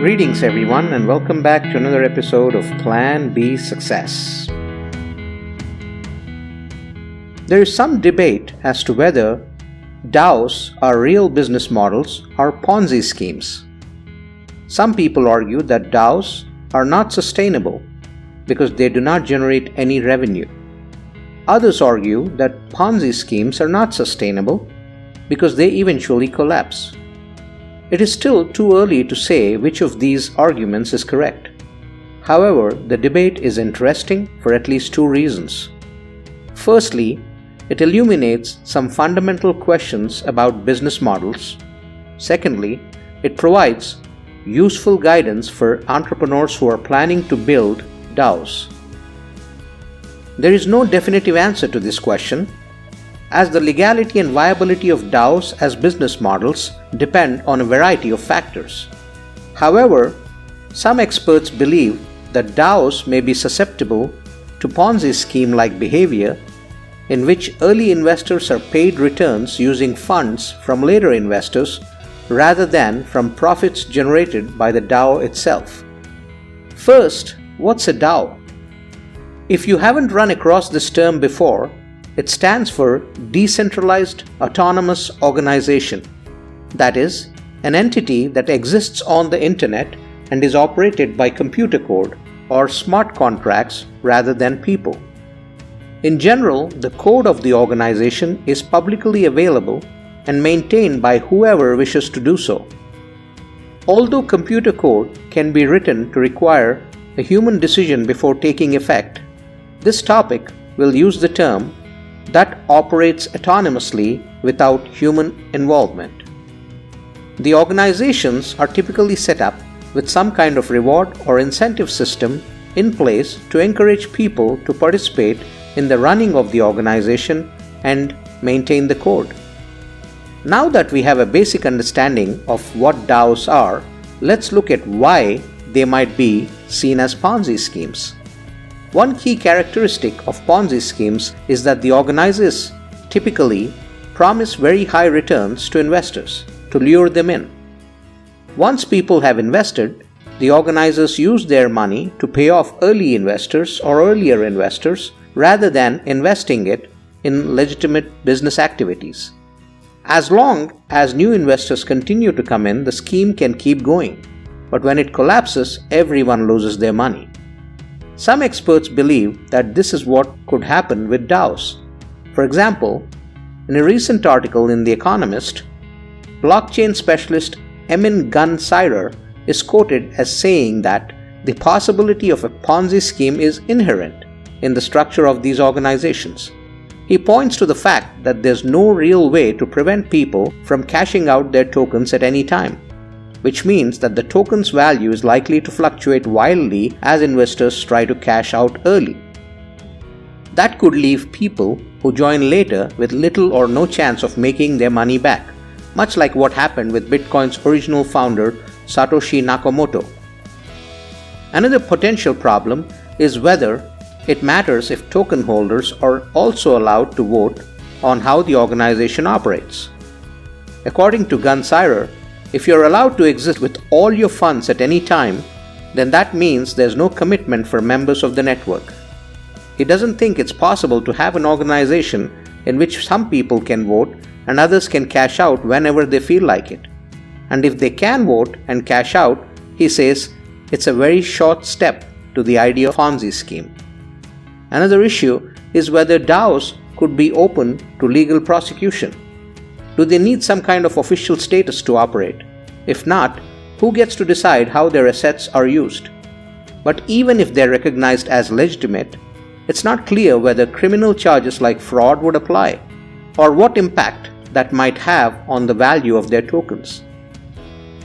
Greetings everyone and welcome back to another episode of Plan B Success. There is some debate as to whether DAOs are real business models or Ponzi schemes. Some people argue that DAOs are not sustainable because they do not generate any revenue. Others argue that Ponzi schemes are not sustainable because they eventually collapse. It is still too early to say which of these arguments is correct. However, the debate is interesting for at least two reasons. Firstly, it illuminates some fundamental questions about business models. Secondly, it provides useful guidance for entrepreneurs who are planning to build DAOs. There is no definitive answer to this question, as the legality and viability of DAOs as business models depend on a variety of factors. However, some experts believe that DAOs may be susceptible to Ponzi scheme-like behavior, in which early investors are paid returns using funds from later investors rather than from profits generated by the DAO itself. First, what's a DAO? If you haven't run across this term before, it stands for Decentralized Autonomous Organization. That is, an entity that exists on the internet and is operated by computer code or smart contracts rather than people. In general, the code of the organization is publicly available and maintained by whoever wishes to do so. Although computer code can be written to require a human decision before taking effect, this topic will use the term that operates autonomously without human involvement. The organizations are typically set up with some kind of reward or incentive system in place to encourage people to participate in the running of the organization and maintain the code. Now that we have a basic understanding of what DAOs are, let's look at why they might be seen as Ponzi schemes. One key characteristic of Ponzi schemes is that the organizers typically promise very high returns to investors to lure them in. Once people have invested, the organizers use their money to pay off early investors or earlier investors rather than investing it in legitimate business activities. As long as new investors continue to come in, the scheme can keep going, but when it collapses, everyone loses their money. Some experts believe that this is what could happen with DAOs. For example, in a recent article in The Economist, blockchain specialist Emin Gun-Sirer is quoted as saying that the possibility of a Ponzi scheme is inherent in the structure of these organizations. He points to the fact that there's no real way to prevent people from cashing out their tokens at any time, which means that the token's value is likely to fluctuate wildly as investors try to cash out early. That could leave people who join later with little or no chance of making their money back, much like what happened with Bitcoin's original founder, Satoshi Nakamoto. Another potential problem is whether it matters if token holders are also allowed to vote on how the organization operates. According to Gun-Sirer, if you're allowed to exist with all your funds at any time, then that means there's no commitment for members of the network. He doesn't think it's possible to have an organization in which some people can vote and others can cash out whenever they feel like it. And if they can vote and cash out, he says it's a very short step to the idea of Ponzi scheme. Another issue is whether DAOs could be open to legal prosecution. Do they need some kind of official status to operate? If not, who gets to decide how their assets are used? But even if they're recognized as legitimate, it's not clear whether criminal charges like fraud would apply, or what impact that might have on the value of their tokens.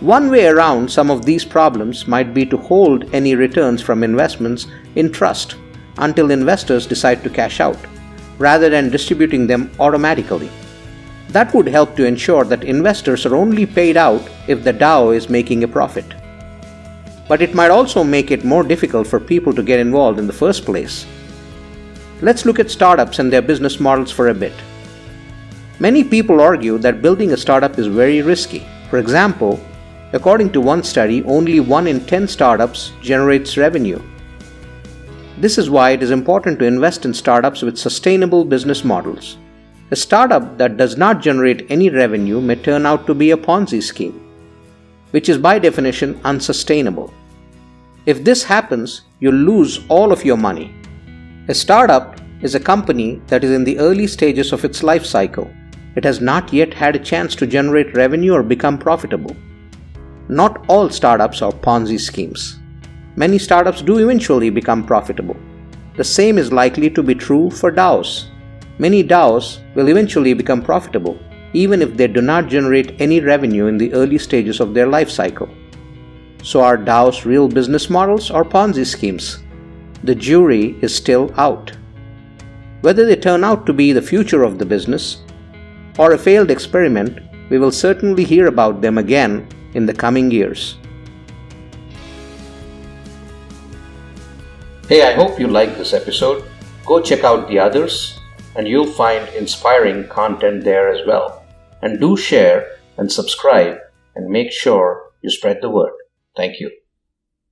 One way around some of these problems might be to hold any returns from investments in trust until investors decide to cash out, rather than distributing them automatically. That would help to ensure that investors are only paid out if the DAO is making a profit. But it might also make it more difficult for people to get involved in the first place. Let's look at startups and their business models for a bit. Many people argue that building a startup is very risky. For example, According to one study, only 1 in 10 startups generates revenue. This is why it is important to invest in startups with sustainable business models. A startup that does not generate any revenue may turn out to be a Ponzi scheme, which is by definition unsustainable. If this happens, you'll lose all of your money. A startup is a company that is in the early stages of its life cycle. It has not yet had a chance to generate revenue or become profitable. Not all startups are Ponzi schemes. Many startups do eventually become profitable. The same is likely to be true for DAOs. Many DAOs will eventually become profitable, even if they do not generate any revenue in the early stages of their life cycle. So are DAOs real business models or Ponzi schemes? The jury is still out. Whether they turn out to be the future of the business or a failed experiment, we will certainly hear about them again in the coming years. Hey, I hope you liked this episode. Go check out the others and you'll find inspiring content there as well. And do share and subscribe and make sure you spread the word. Thank you.